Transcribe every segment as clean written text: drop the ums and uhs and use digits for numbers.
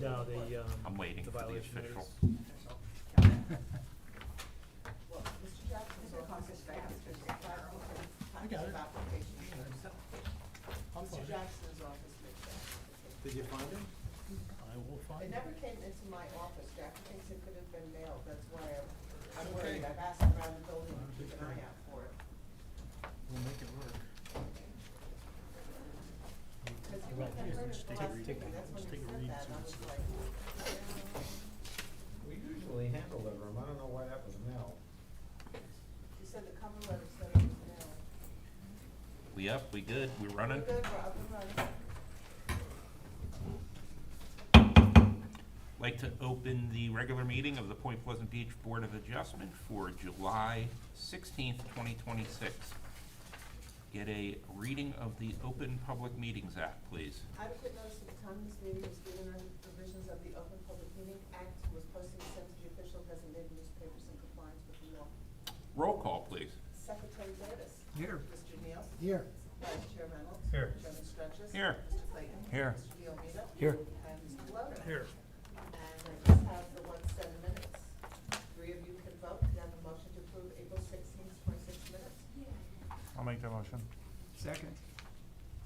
No, I'm waiting the for the violation official. is. Well, Mr. Jackson's office is fast. I got it. I'll Mr. find it. Jackson's office makes that. Did you find it? I will It find it. never came into my office. Jack thinks it could have been mailed. That's why I'm It's worried. okay. I've asked around the building to keep an eye out for it. We'll make it work. Because you Well, wouldn't have heard it just the take a last read. meeting. That's when Just you take a said read, that. see I what's was there. like, We usually hand deliver them. I don't know why that was mailed. you said the cover letter said it was mailed. We up, we good, we running? We're good, we're up and running. Like to open the regular meeting of the Point Pleasant Beach Board of Adjustment for July 16th, 2026. Get a reading of the Open Public Meetings Act, please. Adequate notice of the time this meeting was given under the provisions of the Open Public Meeting Act, was posted and sent to the official designated newspapers in compliance with the law. Roll call, please. Secretary Davis. Here. Mr. Neal. Here. Vice Chair Reynolds. Here. Chairman Stretches. Here. Mr. Clayton. Here. Mr. Diomita. Here. And Mr. Logan. Here. And I just have the 1-7 minutes. 3 of you can vote. Can I have a motion to approve April 16th, 26 minutes? I'll make that motion. Second.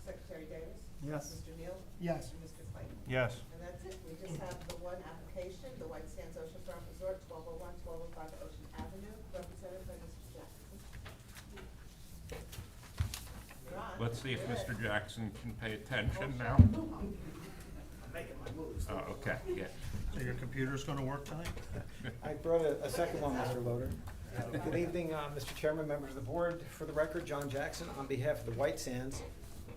Secretary Davis. Yes. Mr. Neal. Yes. And Mr. Clayton. Yes. And that's it. We just have the one application, the White Sands Oceanfront Resort, 1201, 1205 Ocean Avenue, represented by Mr. Jackson. You're on. Let's see if Good. Mr. Jackson can pay attention now. I'm making my moves. Oh, okay, yeah. So your computer's gonna work tonight? I brought a second one, Mr. Loader. Good evening, Mr. Chairman, members of the board. For the record, John Jackson, on behalf of the White Sands.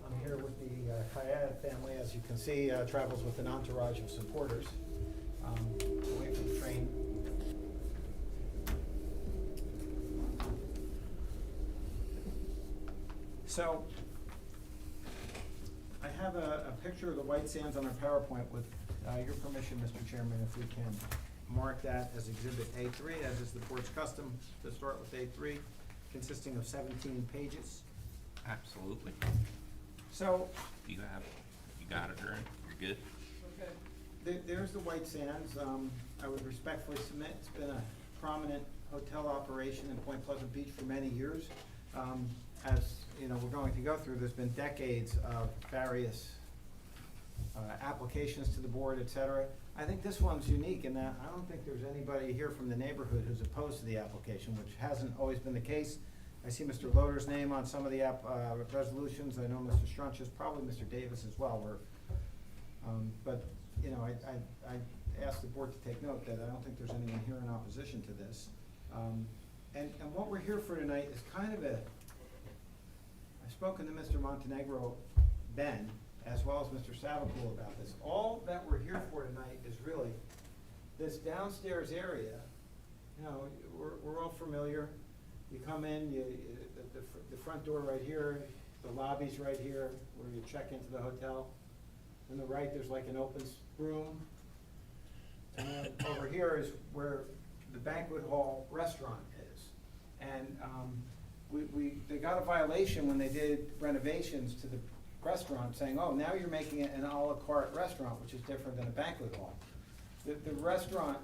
I'm here with the Kayad family. As you can see, travels with an entourage of supporters. Away from the train. So, I have a picture of the White Sands on our PowerPoint with your permission, Mr. Chairman, if we can mark that as Exhibit A3, as is the board's custom to start with A3, consisting of 17 pages. Absolutely. So, You got it, Aaron? You're good? We're good. there's the White Sands. I would respectfully submit, it's been a prominent hotel operation in Point Pleasant Beach for many years. As you know, we're going to go through, there's been decades of various applications to the board, et cetera. I think this one's unique in that I don't think there's anybody here from the neighborhood who's opposed to the application, which hasn't always been the case. I see Mr. Loader's name on some of the resolutions. I know Mr. Strunch's, probably Mr. Davis as well. But you know, I asked the board to take note that I don't think there's anyone here in opposition to this. And what we're here for tonight is kind of I've spoken to Mr. Montenegro, Ben, as well as Mr. Savacool about this. All that we're here for tonight is really this downstairs area. You know, we're all familiar. You come in, the front door right here, the lobby's right here, where you check into the hotel. On the right, there's like an open room. And then over here is where the banquet hall restaurant is. And they got a violation when they did renovations to the restaurant, saying, oh, now you're making it an a la carte restaurant, which is different than a banquet hall. The restaurant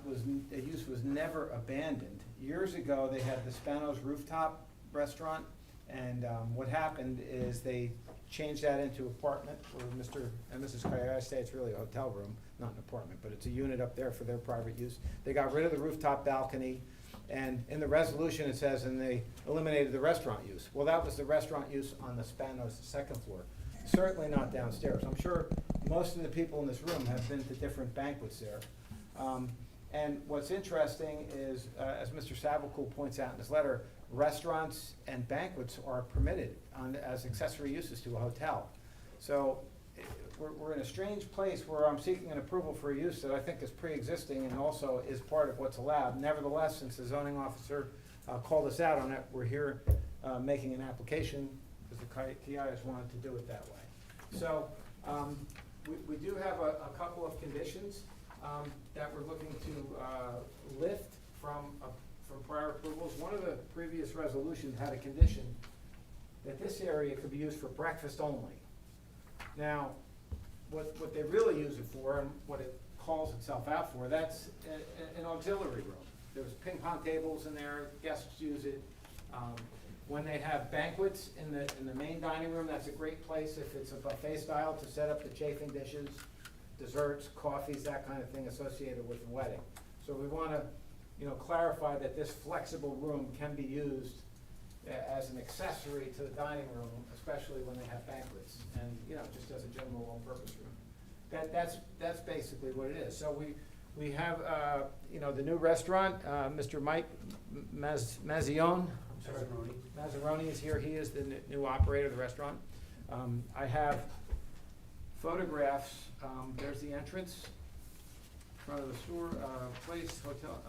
the use was never abandoned. Years ago, they had the Spanos rooftop restaurant, and what happened is they changed that into apartment, where Mr. and Mrs. Kayar say it's really a hotel room, not an apartment, but it's a unit up there for their private use. They got rid of the rooftop balcony, and in the resolution it says, and they eliminated the restaurant use. Well, that was the restaurant use on the Spanos second floor, certainly not downstairs. I'm sure most of the people in this room have been to different banquets there. And what's interesting is, as Mr. Savacool points out in his letter, restaurants and banquets are permitted as accessory uses to a hotel. So we're in a strange place where I'm seeking an approval for a use that I think is pre-existing and also is part of what's allowed. Nevertheless, since the zoning officer called us out on it, we're here making an application because the Kiayas wanted to do it that way. So we do have a couple of conditions that we're looking to lift from prior approvals. One of the previous resolutions had a condition that this area could be used for breakfast only. Now, what they really use it for and what it calls itself out for, that's an auxiliary room. There's ping pong tables in there, guests use it. When they have banquets in the main dining room, that's a great place if it's a buffet style to set up the chafing dishes, desserts, coffees, that kind of thing associated with the wedding. So we wanna, clarify that this flexible room can be used as an accessory to the dining room, especially when they have banquets, and, just as a general all-purpose room. That's basically what it is. So we have, the new restaurant, Mr. Mike Mazzione. Mazzaroni is here. He is the new operator of the restaurant. I have photographs. There's the entrance, front of the store, place, hotel,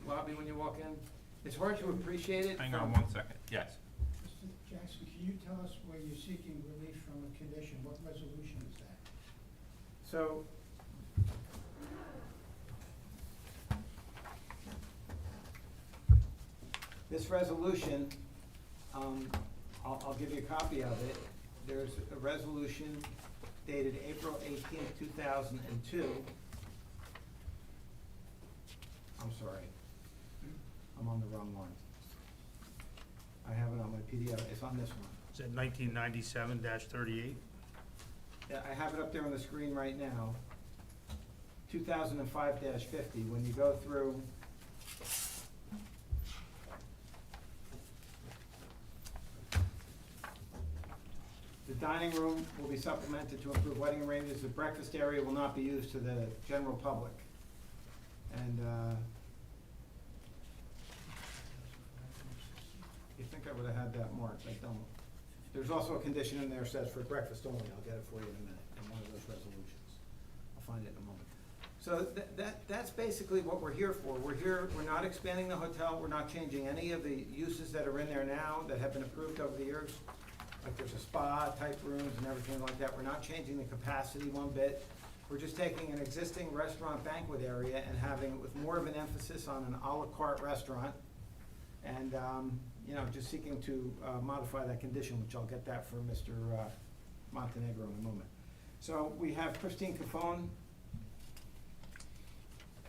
lobby when you walk in. It's hard to appreciate it. Hang on 1 second, yes. Mr. Jackson, can you tell us where you're seeking relief from a condition? What resolution is that? So, this resolution, I'll give you a copy of it. There's a resolution dated April 18th, 2002. I'm sorry, I'm on the wrong one. I have it on my PDF, it's on this one. Is it 1997-38? Yeah, I have it up there on the screen right now. 2005-50, when you go through, the dining room will be supplemented to improve wedding arrangements. The breakfast area will not be used to the general public. And, you think I would have had that marked, I don't. There's also a condition in there that says for breakfast only. I'll get it for you in a minute, in one of those resolutions. I'll find it in a moment. So that's basically what we're here for. We're not expanding the hotel, we're not changing any of the uses that are in there now that have been approved over the years. Like there's a spa type rooms and everything like that. We're not changing the capacity one bit. We're just taking an existing restaurant banquet area and having it with more of an emphasis on an à la carte restaurant. And, just seeking to modify that condition, which I'll get that for Mr. Montenegro in a moment. So we have Christine Cafone.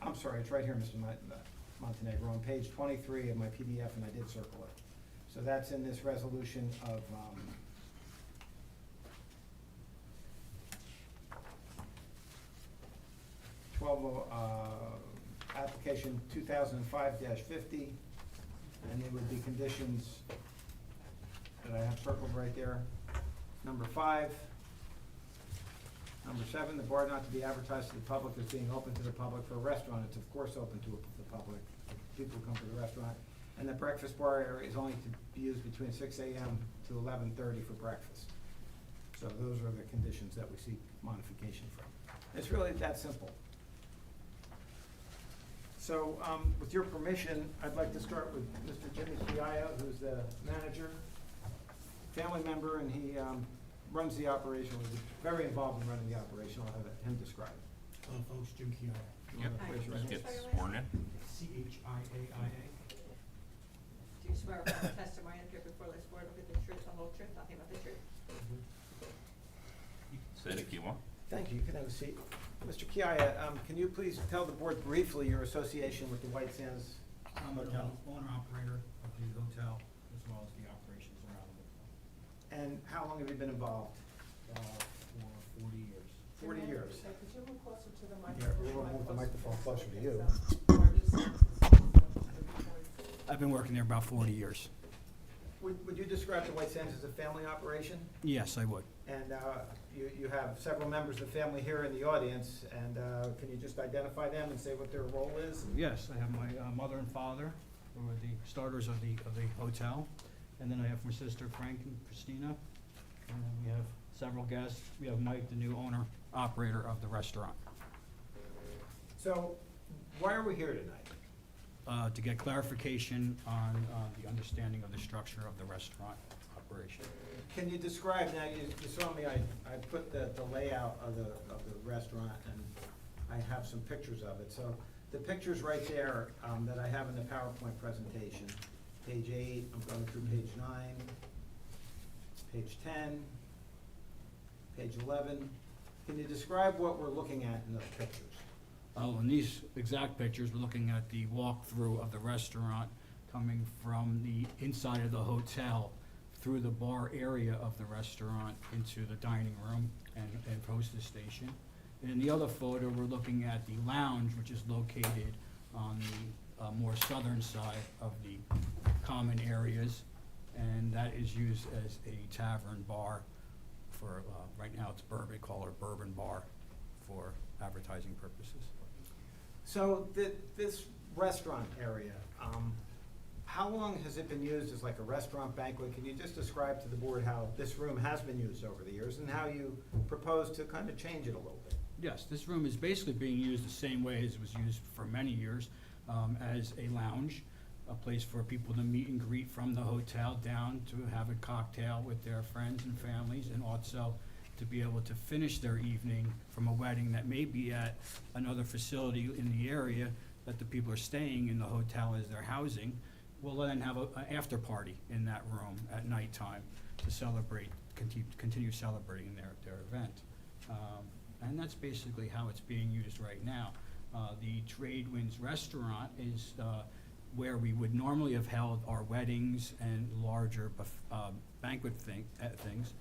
I'm sorry, it's right here, Mr. Montenegro, on page 23 of my PDF, and I did circle it. So that's in this resolution of, application 2005-50, and there would be conditions that I have circled right there. Number 5. Number 7, the bar not to be advertised to the public as being open to the public. For a restaurant, it's of course open to the public. People come to the restaurant. And the breakfast bar area is only to be used between 6 a.m. to 11:30 for breakfast. So those are the conditions that we seek modification from. It's really that simple. So, with your permission, I'd like to start with Mr. Jimmy Chiaya, who's the manager, family member, and he runs the operation, was very involved in running the operation. I'll have him describe it. Hello, folks, Jim Chiara. You wanna raise your Let's hand? get sworn in. C-H-I-A-I-A. Do you swear upon the testimony I give before this board will be the truth, the whole truth, nothing but the truth? Say it if you want. Thank you. You can have a seat. Mr. Chiaya, can you please tell the board briefly your association with the White Sands I'm the Hotel? owner-operator of the hotel, as well as the operations around the hotel, And how long have you been involved? for 40 years. 40 years. Could you move closer to the Yeah, microphone? we'll move the microphone closer to you. I've been working there about 40 years. Would you describe the White Sands as a family operation? Yes, I would. And you have several members of the family here in the audience, and can you just identify them and say what their role is? Yes, I have my mother and father, who are the starters of the hotel. And then I have my sister Frank and Christina. And then we have several guests. We have Mike, the new owner-operator of the restaurant. So, why are we here tonight? To get clarification on the understanding of the structure of the restaurant operation. Can you describe, now you saw me, I put the layout of the restaurant, and I have some pictures of it. So the pictures right there that I have in the PowerPoint presentation, page 8, I'm going through page 9, page 10, page 11, Can you describe what we're looking at in those pictures? Oh, in these exact pictures, we're looking at the walkthrough of the restaurant coming from the inside of the hotel through the bar area of the restaurant into the dining room and hostess station. And in the other photo, we're looking at the lounge, which is located on the more southern side of the common areas. And that is used as a tavern bar for, right now it's bourbon, call it bourbon bar for advertising purposes. So this restaurant area, how long has it been used as like a restaurant banquet? Can you just describe to the board how this room has been used over the years and how you propose to kind of change it a little bit? Yes, this room is basically being used the same way as it was used for many years, as a lounge, a place for people to meet and greet from the hotel down to have a cocktail with their friends and families, and also to be able to finish their evening from a wedding that may be at another facility in the area that the people are staying in the hotel as their housing. We'll then have an after party in that room at nighttime to celebrate, continue celebrating their event. And that's basically how it's being used right now. The Trade Winds Restaurant is where we would normally have held our weddings and larger banquet things,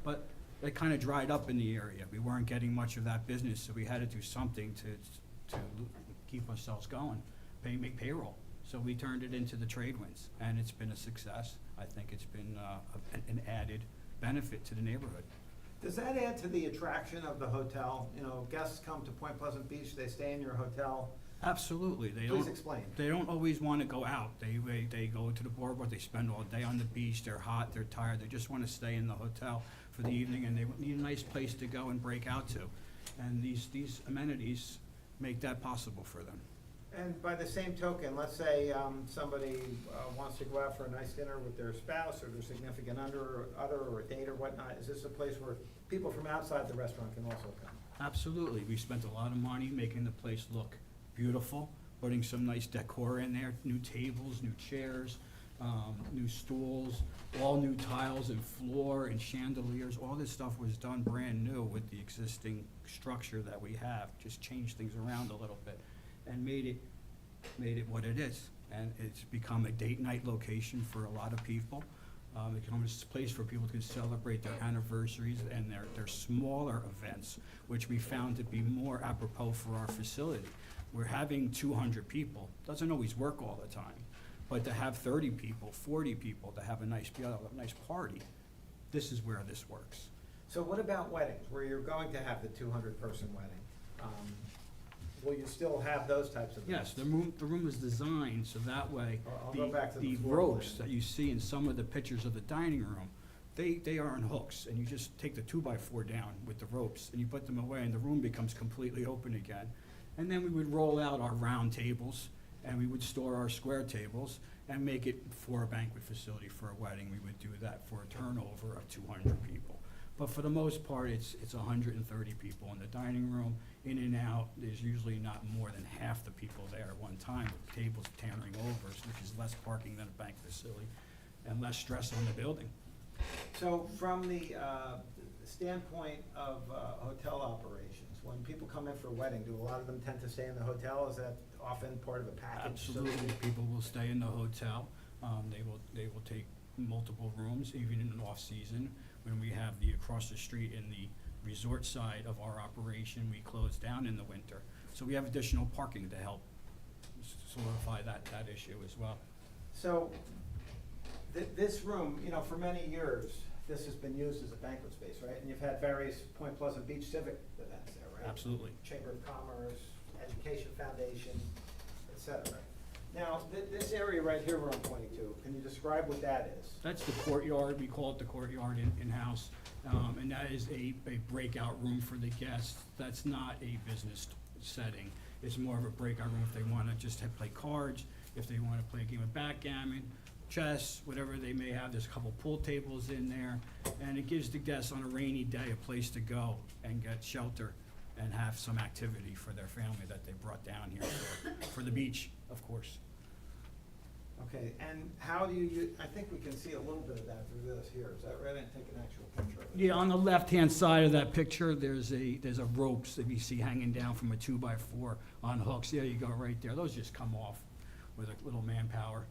but it kind of dried up in the area. We weren't getting much of that business, so we had to do something to keep ourselves going, make payroll. So we turned it into the Trade Winds, and it's been a success. I think it's been an added benefit to the neighborhood. Does that add to the attraction of the hotel? You know, guests come to Point Pleasant Beach, they stay in your hotel. Absolutely. Please explain. They don't always want to go out. They go to the boardwalk, they spend all day on the beach, they're hot, they're tired, they just want to stay in the hotel for the evening, and they need a nice place to go and break out to. And these amenities make that possible for them. And by the same token, let's say somebody wants to go out for a nice dinner with their spouse or their significant other or a date or whatnot. Is this a place where people from outside the restaurant can also come? Absolutely. We spent a lot of money making the place look beautiful, putting some nice decor in there, new tables, new chairs, new stools, all new tiles and floor and chandeliers. All this stuff was done brand new with the existing structure that we have. Just changed things around a little bit and made it what it is. And it's become a date night location for a lot of people. It becomes a place for people to celebrate their anniversaries and their smaller events, which we found to be more apropos for our facility. We're having 200 people, doesn't always work all the time, but to have 30 people, 40 people, to have a nice party, this is where this works. So what about weddings, where you're going to have the 200-person wedding? Will you still have those types of Yes, events? the room is designed so that way, I'll go back to the floor ropes plan. that you see in some of the pictures of the dining room, they are on hooks, and you just take the 2x4 down with the ropes, and you put them away, and the room becomes completely open again. And then we would roll out our round tables, and we would store our square tables, and make it for a banquet facility for a wedding. We would do that for a turnover of 200 people. But for the most part, it's 130 people in the dining room. In and out, there's usually not more than half the people there at one time, with tables towering over, which is less parking than a bank facility, and less stress on the building. So from the standpoint of hotel operations, when people come in for a wedding, do a lot of them tend to stay in the hotel? Is that often part of a package? Absolutely, people will stay in the hotel. They will take multiple rooms, even in off-season. When we have the across the street in the resort side of our operation, we close down in the winter. So we have additional parking to help solidify that issue as well. So this room, you know, for many years, this has been used as a banquet space, right? And you've had various Point Pleasant Beach civic events there, right? Absolutely. Chamber of Commerce, Education Foundation, et cetera. Now, this area right here where I'm pointing to, can you describe what that is? That's the courtyard, we call it the courtyard in-house, and that is a breakout room for the guests. That's not a business setting. It's more of a breakout room if they want to just play cards, if they want to play a game of backgammon, chess, whatever they may have. There's a couple pool tables in there, and it gives the guests on a rainy day a place to go and get shelter and have some activity for their family that they brought down here for the beach, of course. Okay, and how do you, I think we can see a little bit of that through this here, is that right? I didn't take an actual picture of it. Yeah, on the left-hand side of that picture, there's a ropes that you see hanging down from a 2x4 on hooks. There you go, right there. Those just come off with a little manpower.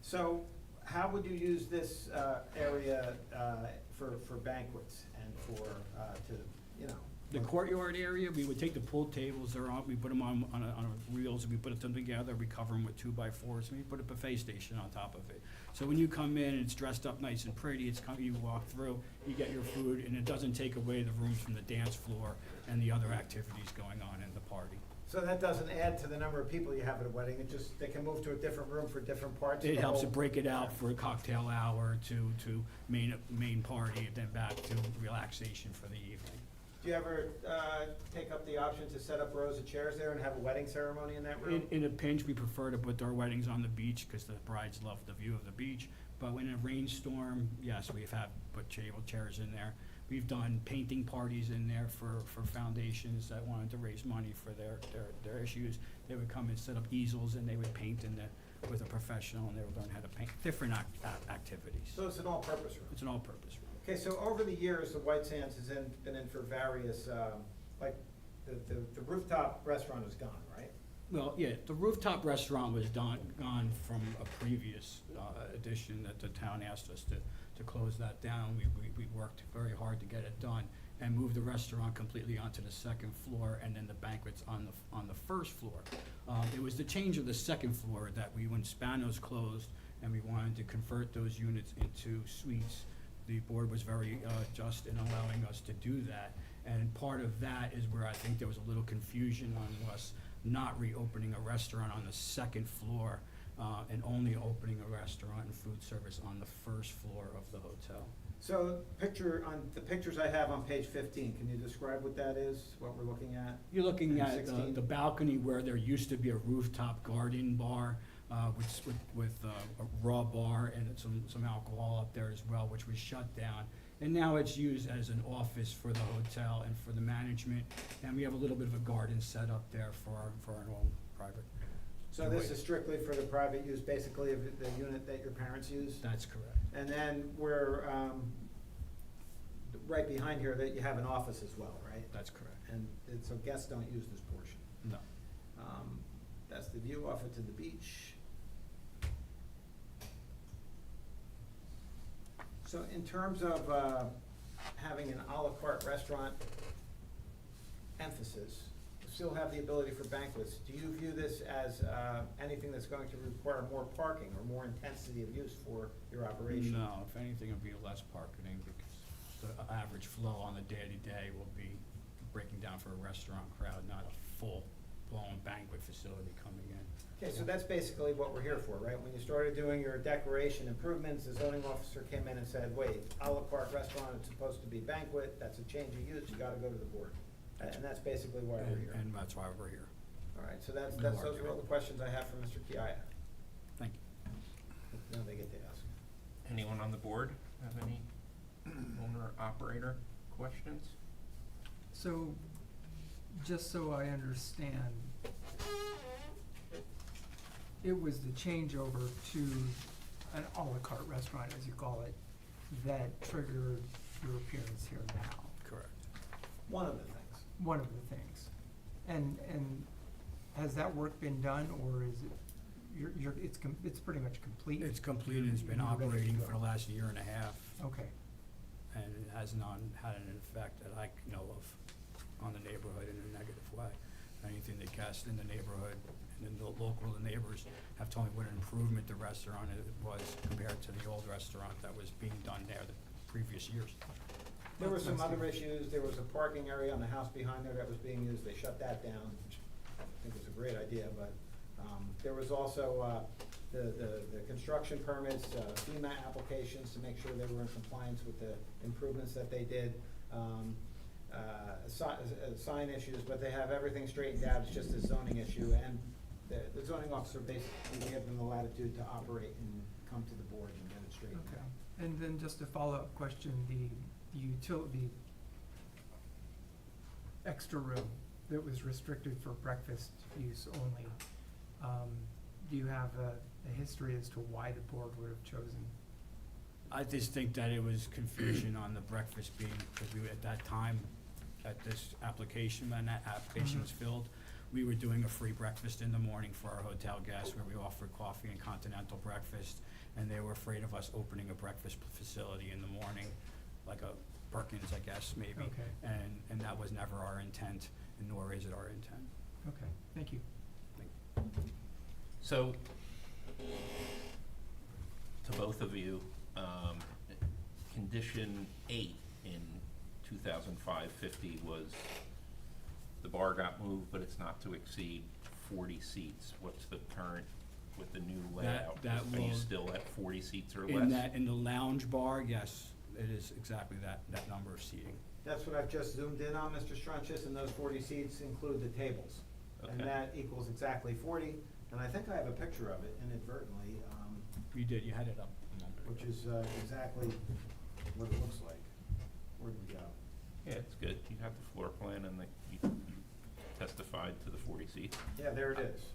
So how would you use this area for banquets and for, to, you know? The courtyard area, we would take the pool tables, they're on, we put them on reels, we put them together, we cover them with 2x4s, and we put a buffet station on top of it. So when you come in and it's dressed up nice and pretty, you walk through, you get your food, and it doesn't take away the rooms from the dance floor and the other activities going on in the party. So that doesn't add to the number of people you have at a wedding, it just, they can move to a different room for different parts? of It the helps to whole- break it out for a cocktail hour to main party, and then back to relaxation for the evening. Do you ever take up the option to set up rows of chairs there and have a wedding ceremony in that room? In a pinch, we prefer to put our weddings on the beach, because the brides love the view of the beach. But in a rainstorm, yes, we have put table chairs in there. We've done painting parties in there for foundations that wanted to raise money for their issues. They would come and set up easels, and they would paint with a professional, and they would learn how to paint different activities. So it's an all-purpose room? It's an all-purpose room. Okay, so over the years, the White Sands has been in for various, like, the rooftop restaurant is gone, right? Well, yeah, the rooftop restaurant was gone from a previous edition that the town asked us to close that down. We worked very hard to get it done and move the restaurant completely onto the second floor, and then the banquets on the first floor. It was the change of the second floor that when Spanos closed and we wanted to convert those units into suites, the board was very just in allowing us to do that. And part of that is where I think there was a little confusion on us not reopening a restaurant on the second floor and only opening a restaurant and food service on the first floor of the hotel. So the pictures I have on page 15, can you describe what that is, what we're looking at? You're looking And at 16. the balcony where there used to be a rooftop garden bar with a raw bar and some alcohol up there as well, which was shut down. And now it's used as an office for the hotel and for the management. And we have a little bit of a garden set up there for our own private. So this is strictly for the private use, basically, of the unit that your parents use? That's correct. And then we're, right behind here, that you have an office as well, right? That's correct. And so guests don't use this portion. No. That's the view off it to the beach. So in terms of having an à la carte restaurant emphasis, still have the ability for banquets, do you view this as anything that's going to require more parking or more intensity of use for your operation? No, if anything, it'll be less parking, because the average flow on the day-to-day will be breaking down for a restaurant crowd, not a full-blown banquet facility coming in. Okay, so that's basically what we're here for, right? When you started doing your decoration improvements, the zoning officer came in and said, wait, à la carte restaurant, it's supposed to be banquet, that's a change of use, you gotta go to the board. And that's basically why we're here. And that's why we're here. All right, so that's, No those are all argument. the questions I have for Mr. Kiaya. Thank you. Now they get to ask. Anyone on the board have any owner-operator questions? So, just so I understand, it was the changeover to an à la carte restaurant, as you call it, that triggered your appearance here now, Correct. One of the things. one of the things. And has that work been done, or is it, it's pretty much complete? It's completed, it's been You're ready to operating go. for the last year and a half, Okay, and it has not had an effect that I know of on the neighborhood in a negative way. Anything the guests in the neighborhood and then the local neighbors have told me what an improvement the restaurant was compared to the old restaurant that was being done there the previous years. There were some That's other good. issues, there was a parking area on the house behind there that was being used, they shut that down, which I think was a great idea, but, there was also, the construction permits, FEMA applications to make sure they were in compliance with the improvements that they did. Sign issues, but they have everything straightened out, it's just a zoning issue, and the zoning officer basically gave them the latitude to operate and come to the board and get it straightened okay. out. And then just a follow-up question, the extra room that was restricted for breakfast use only, do you have a history as to why the board would have chosen? I just think that it was confusion on the breakfast being, because we, at that time, at this application, when that application was filled, we were doing a free breakfast in the morning for our hotel guests, where we offered coffee and continental breakfast, and they were afraid of us opening a breakfast facility in the morning, like a Perkins, I guess, maybe. Okay. And that was never our intent, and nor is it our intent. Okay, thank you. So, to both of you, condition 8 in 2005-50 was the bar got moved, but it's not to exceed 40 seats. What's the current with the new layout? that Are you will- still at 40 seats or less? In the lounge bar, yes, it is exactly that number of seating. That's what I've just zoomed in on, Mr. Strunches, and those 40 seats include the tables. And Okay. that equals exactly 40, and I think I have a picture of it inadvertently, You did, you had it up a moment ago. which is exactly what it looks like. Where'd we go? Yeah, it's good. You have the floor plan and you testified to the 40 seats. Yeah, there it is.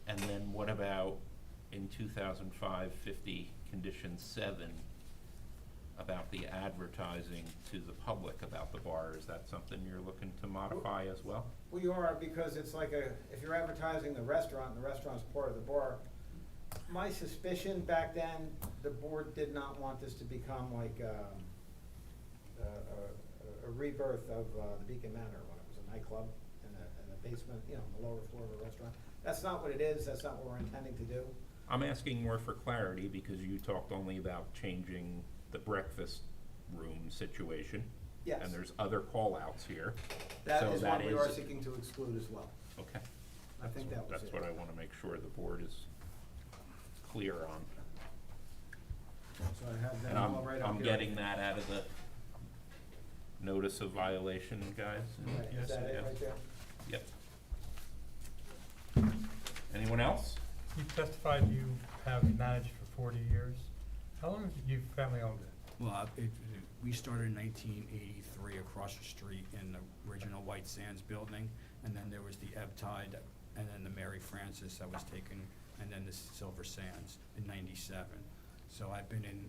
And then what about in 2005-50, condition 7, about the advertising to the public about the bar? Is that something you're looking to modify as well? We are, because it's like if you're advertising the restaurant, and the restaurant's part of the bar, my suspicion back then, the board did not want this to become like a rebirth of the Beacon Manor, when it was a nightclub in the basement, on the lower floor of a restaurant. That's not what it is, that's not what we're intending to do. I'm asking more for clarity because you talked only about changing the breakfast room situation. Yes. And there's other call-outs here. That So is that one we are is- seeking to exclude as well. Okay. I think that was it. That's what I want to make sure the board is clear on. So I have And them all right up I'm here. getting that out of the notice of violation, guys? Right, is that it right there? Yep. Anyone else? You testified you have managed for 40 years. How long have you family owned it? Well, we started in 1983 across the street in the original White Sands building, and then there was the Ebb Tide, and then the Mary Frances that was taken, and then the Silver Sands in 97. So I've been in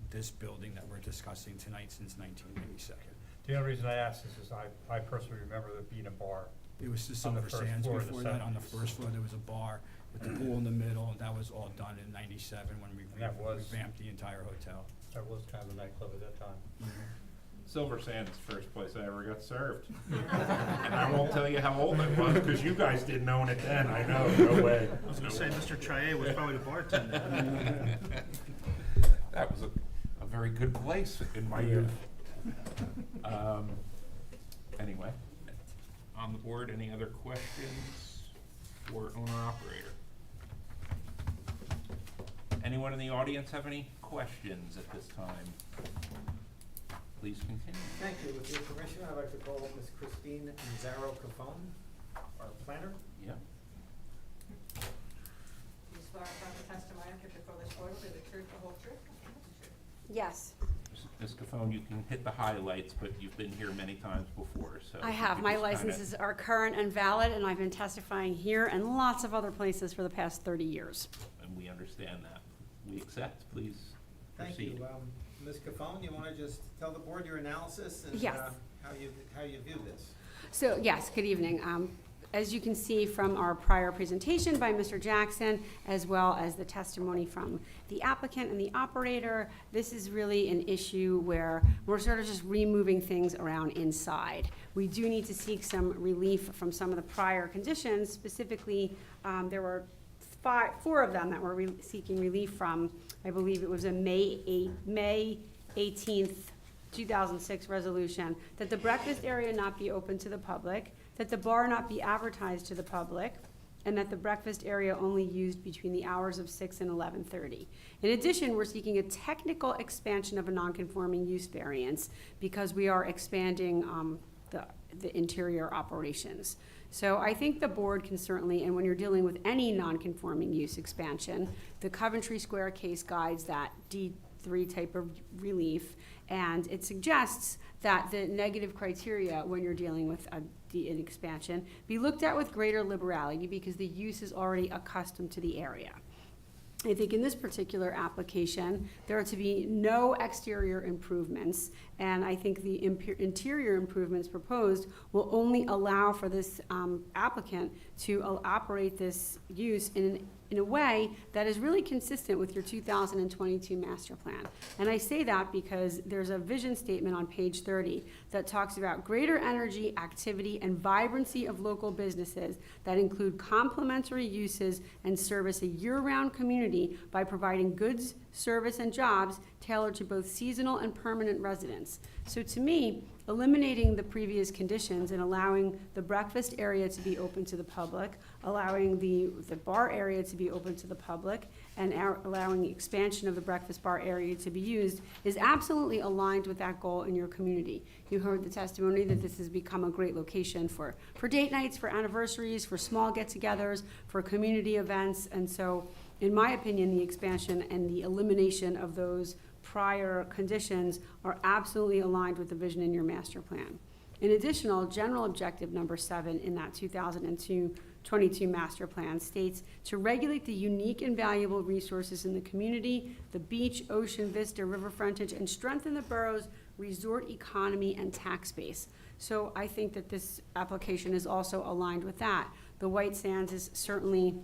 this building that we're discussing tonight since 1997. The only reason I ask this is I personally remember there being a bar. It was the On the Silver first Sands floor in the before that. On the 70s. first floor, there was a bar with the pool in the middle, and that was all done in 97 when we And that was- revamped the entire hotel. That was kind of a nightclub at that time. Silver Sands is the first place I ever got served. And I won't tell you how old I was, because you guys didn't own it then, I know, no way. I was gonna say, Mr. Chaillet was probably the bartender. That was a very good place in my youth. Anyway, on the board, any other questions for owner-operator? Anyone in the audience have any questions at this time? Please continue. Thank you. With your permission, I'd like to call Ms. Christine Nazaro-Cafone, our planner. Yeah. Do you swear affirm the testimony you give before this board will be the truth, the whole truth, and nothing but the truth? Yes, Ms. Cafone, you can hit the highlights, but you've been here many times before, so. I if have. you My just kinda- licenses are current and valid, and I've been testifying here and lots of other places for the past 30 years. And we understand that. We accept, please Thank proceed. you. Ms. Cafone, you want to just tell the board your analysis and Yes. how you view this? So, yes, good evening. As you can see from our prior presentation by Mr. Jackson, as well as the testimony from the applicant and the operator, this is really an issue where we're sort of just removing things around inside. We do need to seek some relief from some of the prior conditions. Specifically, there were four of them that we're seeking relief from. I believe it was a May 18th, 2006 resolution, that the breakfast area not be open to the public, that the bar not be advertised to the public, and that the breakfast area only used between the hours of 6 and 11:30. In addition, we're seeking a technical expansion of a nonconforming use variance because we are expanding the interior operations. So I think the board can certainly, and when you're dealing with any nonconforming use expansion, the Coventry Square case guides that 3 type of relief. And it suggests that the negative criteria when you're dealing with an expansion be looked at with greater liberality because the use is already accustomed to the area. I think in this particular application, there are to be no exterior improvements, and I think the interior improvements proposed will only allow for this applicant to operate this use in a way that is really consistent with your 2022 master plan. And I say that because there's a vision statement on page 30 that talks about greater energy, activity, and vibrancy of local businesses that include complementary uses and service a year-round community by providing goods, service, and jobs tailored to both seasonal and permanent residents. So to me, eliminating the previous conditions and allowing the breakfast area to be open to the public, allowing the bar area to be open to the public, and allowing expansion of the breakfast bar area to be used is absolutely aligned with that goal in your community. You heard the testimony that this has become a great location for date nights, for anniversaries, for small get-togethers, for community events, and so in my opinion, the expansion and the elimination of those prior conditions are absolutely aligned with the vision in your master plan. In addition, general objective number 7 in that 2022 master plan states to regulate the unique and valuable resources in the community, the beach, ocean, vista, river frontage, and strengthen the borough's resort economy and tax base. So I think that this application is also aligned with that. The White Sands is certainly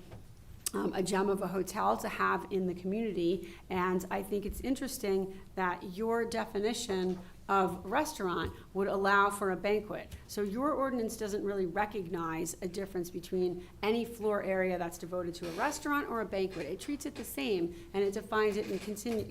a gem of a hotel to have in the community, and I think it's interesting that your definition of restaurant would allow for a banquet. So your ordinance doesn't really recognize a difference between any floor area that's devoted to a restaurant or a banquet. It treats it the same, and it defines it and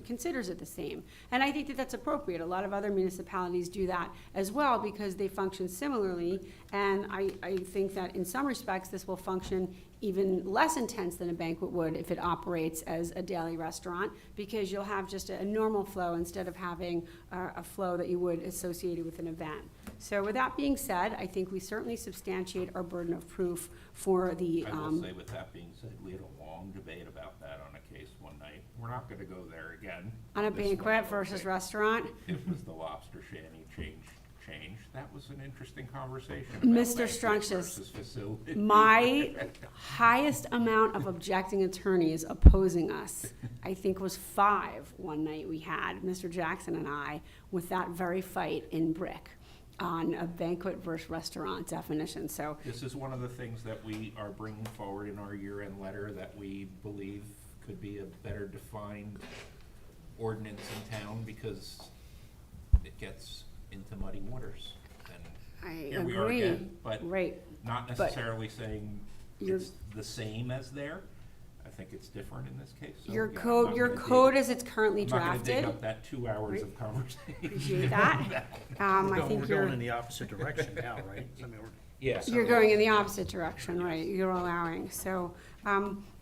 considers it the same. And I think that that's appropriate. A lot of other municipalities do that as well because they function similarly, and I think that in some respects this will function even less intense than a banquet would if it operates as a daily restaurant, because you'll have just a normal flow instead of having a flow that you would associated with an event. So with that being said, I think we certainly substantiate our burden of proof for the. I will say, with that being said, we had a long debate about that on a case one night. We're not gonna go there again. On a This banquet one, versus okay. restaurant. It was the lobster shanty change. That was an interesting conversation about Mr. banquet Strunctious, versus facility. my highest amount of objecting attorneys opposing us, I think was 5 one night we had, Mr. Jackson and I, with that very fight in Brick on a banquet versus restaurant definition, so. This is one of the things that we are bringing forward in our year-end letter that we believe could be a better defined ordinance in town because it gets into muddy waters. And I here we are agree. again, but Right. not necessarily saying You're- it's the same as there. I think it's different in this case. So Your again, I'm code, not your gonna dig- code as it's currently I'm not gonna dig drafted, up that 2 hours of conversation. appreciate that. I We're think going in you're, the opposite direction now, right? I mean, Yes. you're going in the opposite direction, right, you're allowing, so.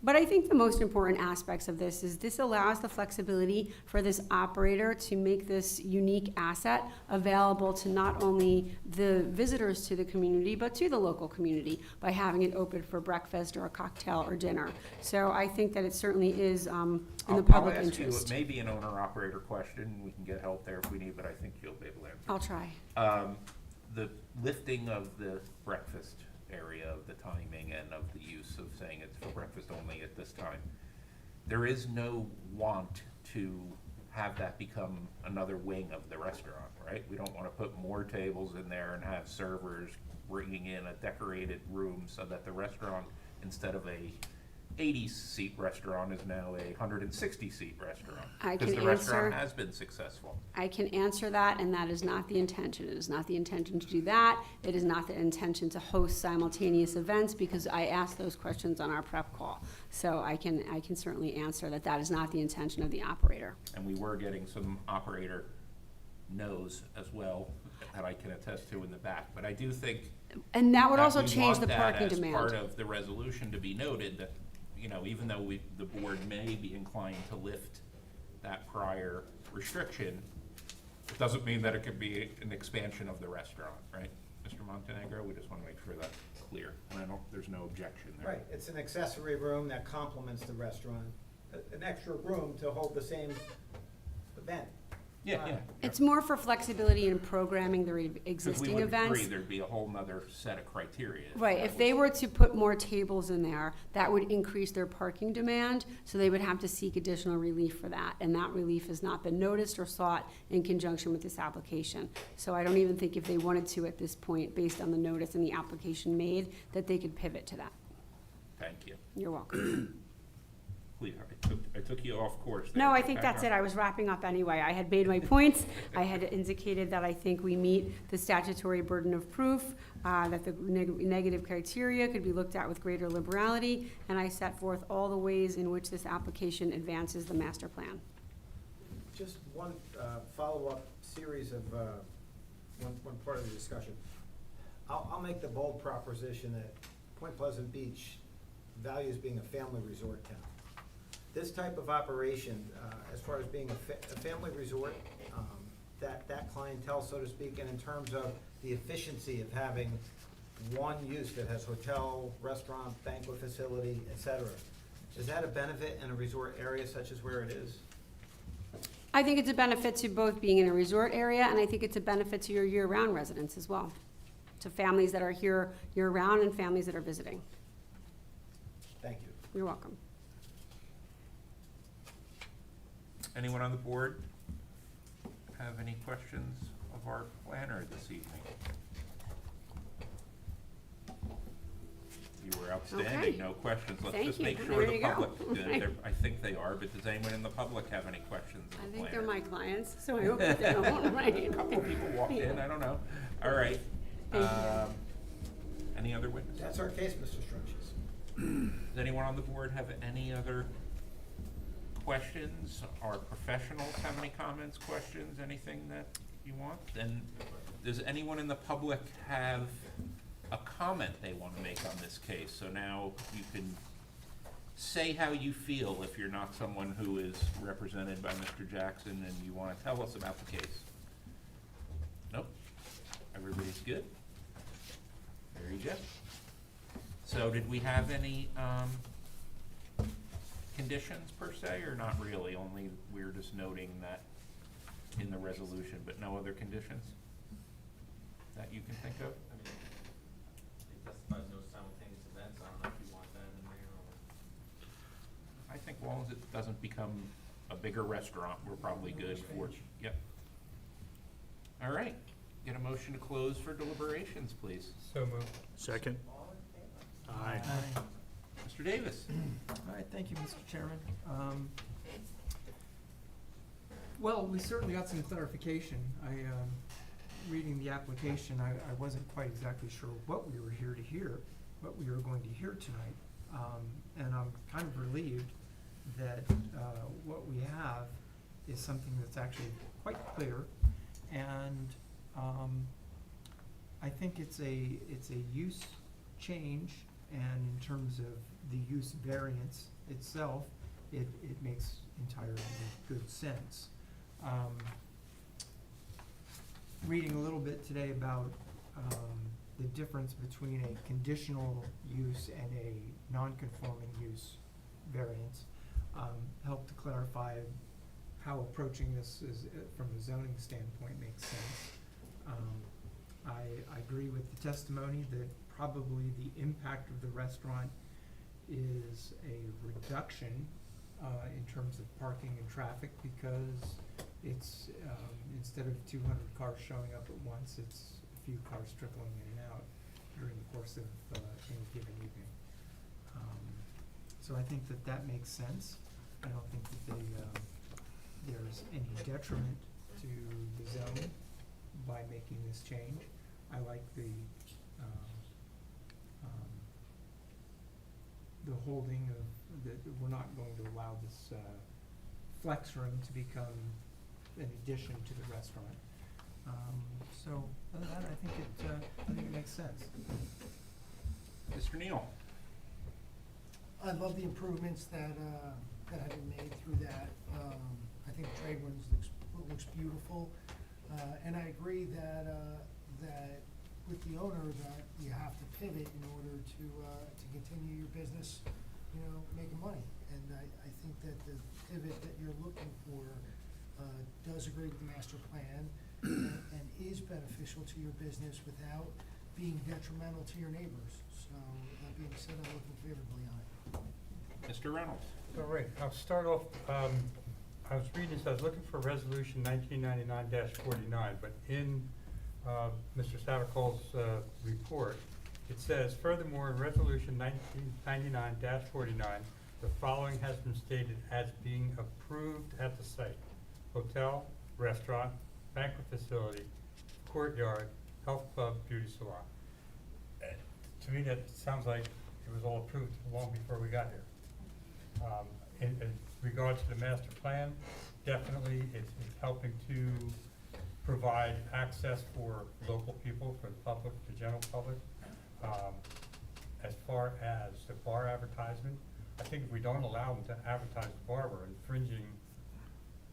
But I think the most important aspects of this is this allows the flexibility for this operator to make this unique asset available to not only the visitors to the community, but to the local community by having it open for breakfast or a cocktail or dinner. So I think that it certainly is in the public I'll ask you, interest. it may be an owner-operator question, we can get help there if we need, but I think you'll be able to answer. I'll try. The lifting of the breakfast area, of the timing and of the use of saying it's for breakfast only at this time, there is no want to have that become another wing of the restaurant, right? We don't want to put more tables in there and have servers bringing in a decorated room so that the restaurant, instead of a 80-seat restaurant, is now a 160-seat restaurant. I Because can the restaurant answer- has been successful. I can answer that, and that is not the intention. It is not the intention to do that. It is not the intention to host simultaneous events, because I asked those questions on our prep call. So I can certainly answer that that is not the intention of the operator. And we were getting some operator no's as well that I can attest to in the back. But I do think And that would that also we change want the that parking as part demand. of the resolution to be noted that, you know, even though the board may be inclined to lift that prior restriction, it doesn't mean that it could be an expansion of the restaurant, right? Mr. Montenegro, we just want to make sure that's clear. And there's no objection there. Right, it's an accessory room that complements the restaurant, an extra room to hold the same event. Yeah. It's more for flexibility in programming the existing Because we would agree events. there'd be a whole nother set of criteria. Right, that if they were to put more tables in there, that would increase their parking demand, so they would have to seek additional relief for that, and that relief has not been noticed or sought in conjunction with this application. So I don't even think if they wanted to at this point, based on the notice and the application made, that they could pivot to that. Thank you. You're welcome. Please, I took you off course there. No, I think that's it. I was wrapping up anyway. I had made my points. I had indicated that I think we meet the statutory burden of proof, that the negative criteria could be looked at with greater liberality, and I set forth all the ways in which this application advances the master plan. Just one follow-up series of, one part of the discussion. I'll make the bold proposition that Point Pleasant Beach values being a family resort town. This type of operation, as far as being a family resort, that clientele, so to speak, and in terms of the efficiency of having one use that has hotel, restaurant, banquet facility, et cetera, is that a benefit in a resort area such as where it is? I think it's a benefit to both being in a resort area, and I think it's a benefit to your year-round residents as well, to families that are here year-round and families that are visiting. Thank you. You're welcome. Anyone on the board have any questions of our planner this evening? You were outstanding, Okay. no questions. Let's Thank just you. make There sure the you go. public, Right. I think they are, but does anyone in the public have any questions of I the think planner? they're my clients, so I hope that they don't, right? A couple of people walked in, I don't know. All right. Thank you. Any other witnesses? That's our case, Mr. Strunches. Does anyone on the board have any other questions? Our professionals have any comments, questions, anything that you want? And does anyone in the public have a comment they want to make on this case? So now you can say how you feel if you're not someone who is represented by Mr. Jackson and you want to tell us about the case. Nope. Everybody's good? There you go. So did we have any conditions per se, or not really? Only we're just noting that in the resolution, but no other conditions that you can think of? I mean, it specifies no simultaneous events, I don't know if you want that in there or. I think as long as it doesn't become a bigger restaurant, we're probably good for, yep. All right, get a motion to close for deliberations, please. So moved. Second? All in favor? Aye. Mr. Davis? All right, thank you, Mr. Chairman. Well, we certainly got some clarification. Reading the application, I wasn't quite exactly sure what we were here to hear, what we were going to hear tonight. And I'm kind of relieved that what we have is something that's actually quite clear. And I think it's a use change, and in terms of the use variance itself, it makes entirely good sense. Reading a little bit today about the difference between a conditional use and a non-conforming use variance helped to clarify how approaching this is, from a zoning standpoint, makes sense. I agree with the testimony that probably the impact of the restaurant is a reduction in terms of parking and traffic, because it's, instead of 200 cars showing up at once, it's a few cars trickling in and out during the course of any given evening. So I think that that makes sense. I don't think that there's any detriment to the zone by making this change. I like the holding of, that we're not going to allow this flex room to become an addition to the restaurant. So other than that, I think it makes sense. Mr. Neal? I love the improvements that have been made through that. I think the trade winds looks beautiful. And I agree that with the owner, that you have to pivot in order to continue your business, making money. And I think that the pivot that you're looking for does agree with the master plan and is beneficial to your business without being detrimental to your neighbors. So, that being said, I'm looking favorably on it. Mr. Reynolds? All right, I'll start off, I was reading this, I was looking for resolution 1999-49, but in Mr. Savacole's report, it says, furthermore, in resolution 1999-49, the following has been stated as being approved at the site: hotel, restaurant, banquet facility, courtyard, health club, beauty salon. To me, that sounds like it was all approved long before we got here. In regards to the master plan, definitely it's helping to provide access for local people, for the public, the general public. As far as the bar advertisement, I think if we don't allow them to advertise the bar, we're infringing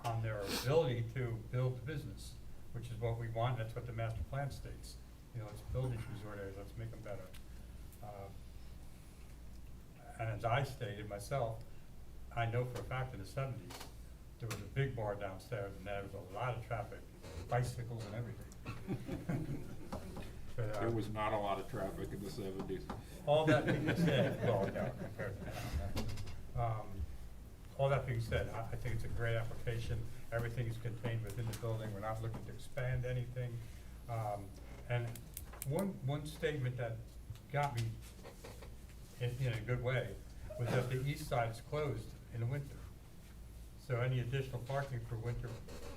on their ability to build the business, which is what we want. That's what the master plan states. You know, let's build these resort areas, let's make them better. And as I stated myself, I know for a fact in the 70s, there was a big bar downstairs and there was a lot of traffic, bicycles and everything. But, There was not a lot of traffic in the 70s. all that being said, well, no, compared to now. All that being said, I think it's a great application. Everything is contained within the building. We're not looking to expand anything. And one statement that got me in a good way was that the east side is closed in the winter. So any additional parking for winter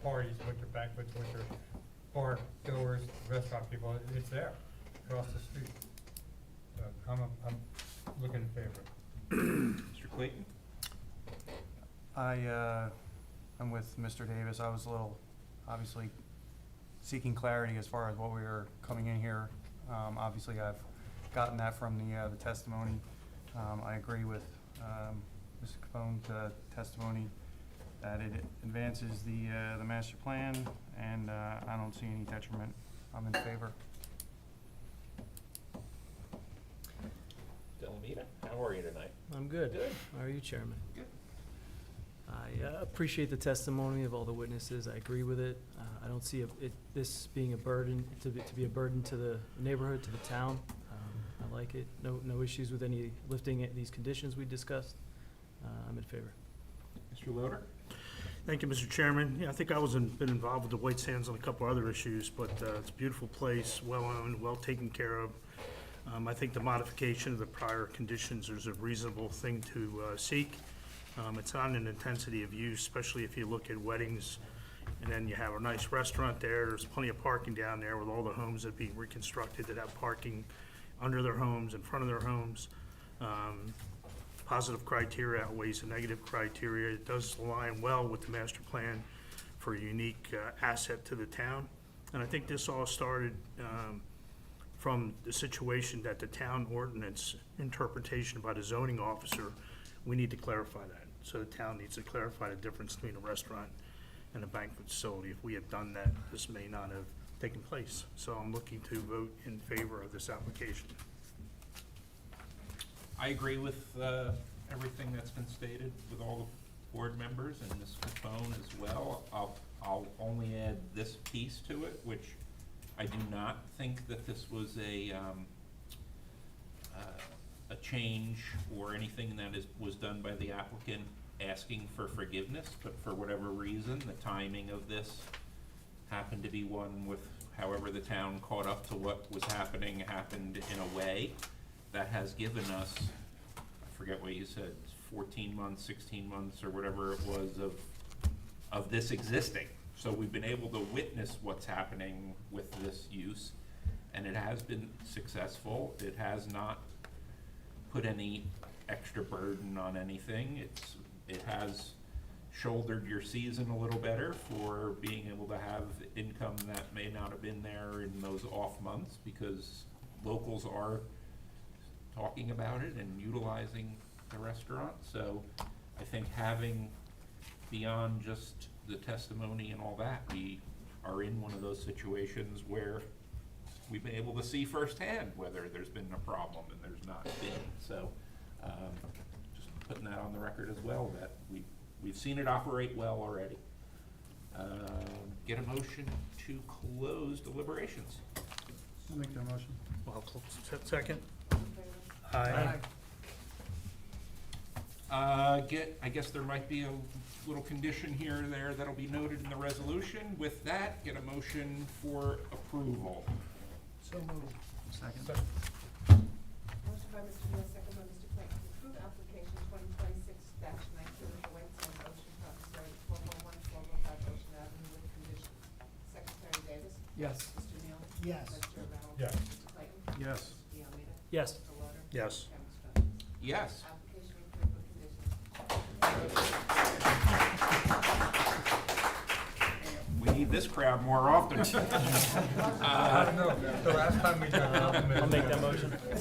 parties, winter banquets, winter bar goers, restaurant people, it's there across the street. So I'm looking in favor. Mr. Clayton? I'm with Mr. Davis. I was a little, obviously, seeking clarity as far as what we were coming in here. Obviously, I've gotten that from the testimony. I agree with Mr. Capone's testimony that it advances the master plan, and I don't see any detriment. I'm in favor. Delamita, how are you tonight? I'm good. Good. How are you, Chairman? Good. I appreciate the testimony of all the witnesses. I agree with it. I don't see this being a burden, to be a burden to the neighborhood, to the town. I like it. No issues with any lifting these conditions we discussed. I'm in favor. Mr. Loder? Thank you, Mr. Chairman. Yeah, I think I been involved with the White Sands on a couple other issues, but it's a beautiful place, well-owned, well taken care of. I think the modification of the prior conditions is a reasonable thing to seek. It's not an intensity of use, especially if you look at weddings, and then you have a nice restaurant there. There's plenty of parking down there with all the homes that be reconstructed that have parking under their homes, in front of their homes. Positive criteria outweighs the negative criteria. It does align well with the master plan for a unique asset to the town. And I think this all started from the situation that the town ordinance interpretation by the zoning officer, we need to clarify that. So the town needs to clarify the difference between a restaurant and a banquet facility. If we had done that, this may not have taken place. So I'm looking to vote in favor of this application. I agree with everything that's been stated with all the board members and Ms. Capone as well. I'll only add this piece to it, which I do not think that this was a change or anything that was done by the applicant asking for forgiveness, but for whatever reason, the timing of this happened to be one with however the town caught up to what was happened in a way that has given us, I forget what you said, 14 months, 16 months, or whatever it was of this existing. So we've been able to witness what's happening with this use, and it has been successful. It has not put any extra burden on anything. It has shouldered your season a little better for being able to have income that may not have been there in those off months, because locals are talking about it and utilizing the restaurant. So I think having, beyond just the testimony and all that, we are in one of those situations where we've been able to see firsthand whether there's been a problem, and there's not been. So just putting that on the record as well, that we've seen it operate well already. Get a motion to close deliberations. I'll make that motion. Well, second? All in favor? Aye. I guess there might be a little condition here or there that'll be noted in the resolution. With that, get a motion for approval. So moved. Second. Motion by Mr. Neal, second by Mr. Clayton, to approve application 2026-19 for White Sands Ocean Property, 1201, 1205 Ocean Avenue with conditions. Secretary Davis? Yes. Mr. Neal? Yes. Mr. O'Rell? Yes. Mr. Clayton? Yes. Mr. Almeida? Yes. Mr. Lauder? Yes. Chairman Strong. Yes. Application approved with conditions. We need this crowd more often. I don't know, the last time we got complimented. I'll make that motion. To adjourn,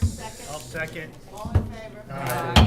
second. I'll second. All in favor?